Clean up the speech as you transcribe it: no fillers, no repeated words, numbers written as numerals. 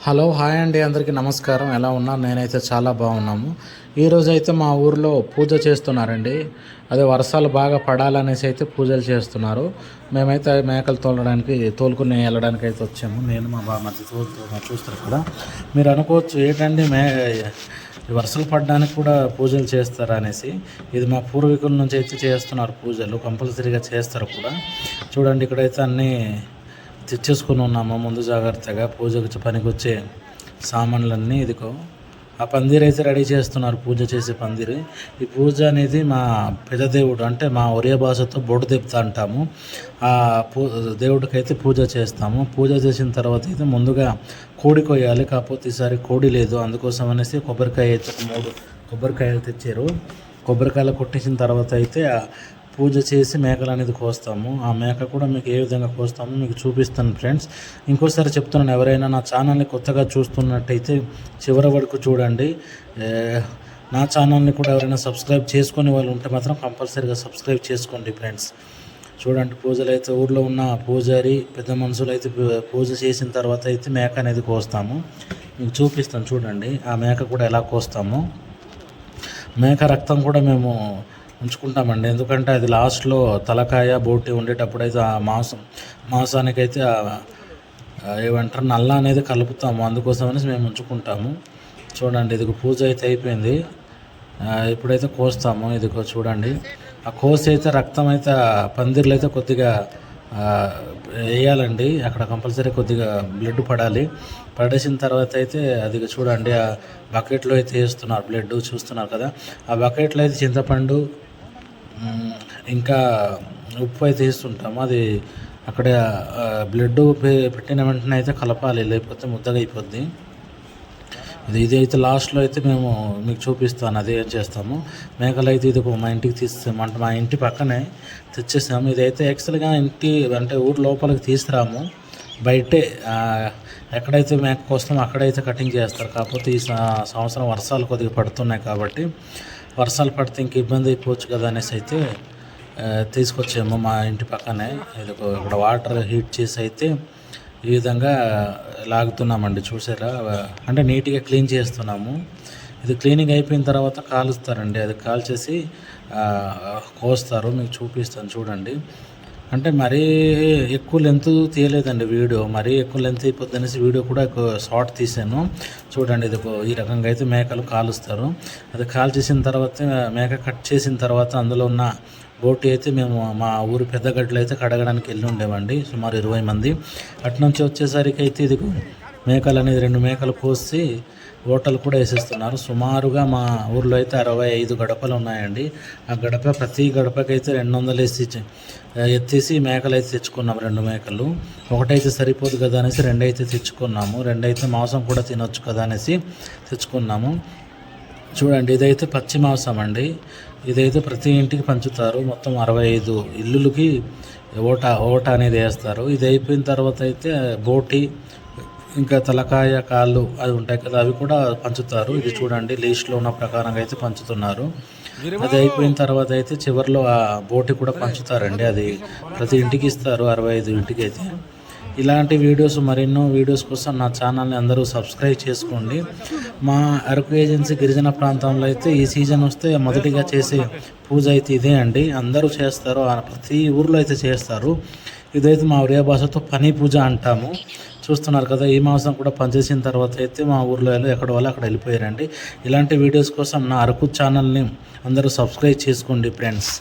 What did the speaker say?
Hello hi అండి, అందరికీ నమస్కారం. ఎలా ఉన్నారు? నేనైతే చాలా బాగున్నాము. ఈరోజు అయితే మా ఊర్లో పూజ చేస్తున్నారండి. అదే వర్షాలు బాగా పడాలనేసి అయితే పూజలు చేస్తున్నారు. మేమైతే మేకలు తోలుకుని వెళ్ళడానికి అయితే వచ్చాము. నేను మా బామ్మర్ది చూస్తారు కదా. మీరు అనుకోవచ్చు ఏంటండి వర్షాలు పడడానికి కూడా పూజలు చేస్తారా అనేసి. ఇది మా పూర్వీకుల నుంచి అయితే చేస్తున్నారు పూజలు, కంపల్సరీగా చేస్తారు కూడా. చూడండి, ఇక్కడైతే అన్నీ తెచ్చేసుకుని ఉన్నాము ముందు జాగ్రత్తగా పూజకు పనికి వచ్చే సామాన్లన్నీ. ఇదిగో ఆ పందిరి అయితే రెడీ చేస్తున్నారు, పూజ చేసే పందిరి. ఈ పూజ అనేది మా పెద్దదేవుడు, అంటే మా ఒరియా భాషతో బొడ్డుదెప్తా అంటాము. ఆ దేవుడికి అయితే పూజ చేస్తాము. పూజ చేసిన తర్వాత అయితే ముందుగా కోడి కొయ్యాలి. కాకపోతే ఈసారి కోడి లేదు, అందుకోసం అనేసి కొబ్బరికాయ అయితే 3 కొబ్బరికాయలు తెచ్చారు. కొబ్బరికాయలు కొట్టేసిన తర్వాత అయితే పూజ చేసి మేకలు అనేది కోస్తాము. ఆ మేక కూడా మీకు ఏ విధంగా కోస్తామో మీకు చూపిస్తాను ఫ్రెండ్స్. ఇంకోసారి చెప్తున్నాను, ఎవరైనా నా ఛానల్ని కొత్తగా చూస్తున్నట్టయితే చివరి వరకు చూడండి. నా ఛానల్ని కూడా ఎవరైనా సబ్స్క్రైబ్ చేసుకునే వాళ్ళు ఉంటే మాత్రం కంపల్సరీగా సబ్స్క్రైబ్ చేసుకోండి ఫ్రెండ్స్. చూడండి, పూజలు అయితే ఊర్లో ఉన్న పూజారి పెద్ద మనుషులు అయితే పూజ చేసిన తర్వాత అయితే మేక అనేది కోస్తాము. మీకు చూపిస్తాను చూడండి, ఆ మేక కూడా ఎలా కోస్తాము. మేక రక్తం కూడా మేము ఉంచుకుంటామండి, ఎందుకంటే అది లాస్ట్లో తలకాయ బోటి ఉండేటప్పుడు అయితే ఆ మాంసానికైతే ఏమంటారు నల్ల అనేది కలుపుతాము. అందుకోసం అనేసి మేము ఉంచుకుంటాము. చూడండి, ఇది పూజ అయితే అయిపోయింది. ఇప్పుడైతే కోస్తాము. ఇదిగో చూడండి, ఆ కోసి అయితే రక్తం అయితే పందిర్లు అయితే కొద్దిగా వేయాలండి. అక్కడ కంపల్సరీ కొద్దిగా బ్లడ్ పడాలి. పడేసిన తర్వాత అయితే అది చూడండి, ఆ బకెట్లో అయితే వేస్తున్నారు బ్లడ్, చూస్తున్నారు కదా. ఆ బకెట్లో అయితే చింతపండు ఇంకా ఉప్పు అయితే వేస్తుంటాము. అది అక్కడ బ్లడ్ పెట్టిన వెంటనే అయితే కలపాలి, లేకపోతే ముద్దగా అయిపోద్ది. ఇది అయితే లాస్ట్లో అయితే మేము మీకు చూపిస్తాను, అదే ఏం చేస్తాము. మేకలు అయితే ఇది మా ఇంటికి తీస్తాము, అంటే మా ఇంటి పక్కనే తెచ్చేసాము. ఇదైతే యాక్చువల్గా ఇంటి అంటే ఊరు లోపలికి తీసుకురాము, బయటే ఎక్కడైతే మేక కోస్తామో అక్కడైతే కటింగ్ చేస్తారు. కాకపోతే ఈ సంవత్సరం వర్షాలు కొద్దిగా పడుతున్నాయి కాబట్టి, వర్షాలు పడితే ఇంక ఇబ్బంది అయిపోవచ్చు కదా అనేసి అయితే తీసుకొచ్చాము మా ఇంటి పక్కనే. ఇది ఇక్కడ వాటర్ హీట్ చేసి అయితే ఈ విధంగా లాగుతున్నామండి. చూసారా, అంటే నీట్గా క్లీన్ చేస్తున్నాము. ఇది క్లీనింగ్ అయిపోయిన తర్వాత కాలుస్తారండి, అది కాల్చేసి కోస్తారు. మీకు చూపిస్తాను చూడండి. అంటే మరీ ఎక్కువ లెంత్ తీయలేదండి వీడియో, మరీ ఎక్కువ లెంత్ అయిపోద్ది అనేసి వీడియో కూడా షార్ట్ తీసాను. చూడండి, ఇది ఈ రకంగా అయితే మేకలు కాలుస్తారు. అది కాల్ చేసిన తర్వాత మేక కట్ చేసిన తర్వాత అందులో ఉన్న బోటి అయితే మేము మా ఊరు పెద్దగడ్డలు అయితే కడగడానికి వెళ్ళి ఉండేవండి, సుమారు 20 మంది. అటు నుంచి వచ్చేసరికి అయితే ఇది మేకలు అనేది 2 మేకలు కోసి హోటల్ కూడా వేసేస్తున్నారు. సుమారుగా మా ఊర్లో అయితే 65 గడపలు ఉన్నాయండి. ఆ ప్రతి గడపకైతే 200 వేసి ఎత్తేసి మేకలు అయితే తెచ్చుకున్నాము. 2 మేకలు, ఒకటైతే సరిపోదు కదా అనేసి 2 అయితే తెచ్చుకున్నాము. 2 అయితే మాంసం కూడా తినొచ్చు కదా అనేసి తెచ్చుకున్నాము. చూడండి, ఇదైతే పచ్చి మాంసం అండి. ఇదైతే ప్రతి ఇంటికి పంచుతారు. మొత్తం 65 ఇల్లులకి ఓట అనేది వేస్తారు. ఇది అయిపోయిన తర్వాత అయితే బోటి ఇంకా తలకాయ కాళ్ళు అవి ఉంటాయి కదా, అవి కూడా పంచుతారు. ఇది చూడండి, లీస్ట్లో ఉన్న ప్రకారంగా అయితే పంచుతున్నారు. అది అయిపోయిన తర్వాత అయితే చివరిలో ఆ బోటి కూడా పంచుతారండి. అది ప్రతి ఇంటికి ఇస్తారు, 65 ఇంటికి అయితే. ఇలాంటి వీడియోస్ మరెన్నో వీడియోస్ కోసం నా ఛానల్ని అందరూ సబ్స్క్రైబ్ చేసుకోండి. మా అరకు ఏజెన్సీ గిరిజన ప్రాంతంలో అయితే ఈ సీజన్ వస్తే మొదటిగా చేసే పూజ అయితే ఇదే అండి. అందరూ చేస్తారు, ప్రతి ఊర్లో అయితే చేస్తారు. ఇదైతే మా ఒరియా భాషతో పని పూజ అంటాము. చూస్తున్నారు కదా, ఈ మాంసం కూడా పనిచేసిన తర్వాత అయితే మా ఊర్లో ఎక్కడ వాళ్ళు అక్కడ వెళ్ళిపోయారండి. ఇలాంటి వీడియోస్ కోసం నా అరకు ఛానల్ని అందరూ సబ్స్క్రైబ్ చేసుకోండి ఫ్రెండ్స్.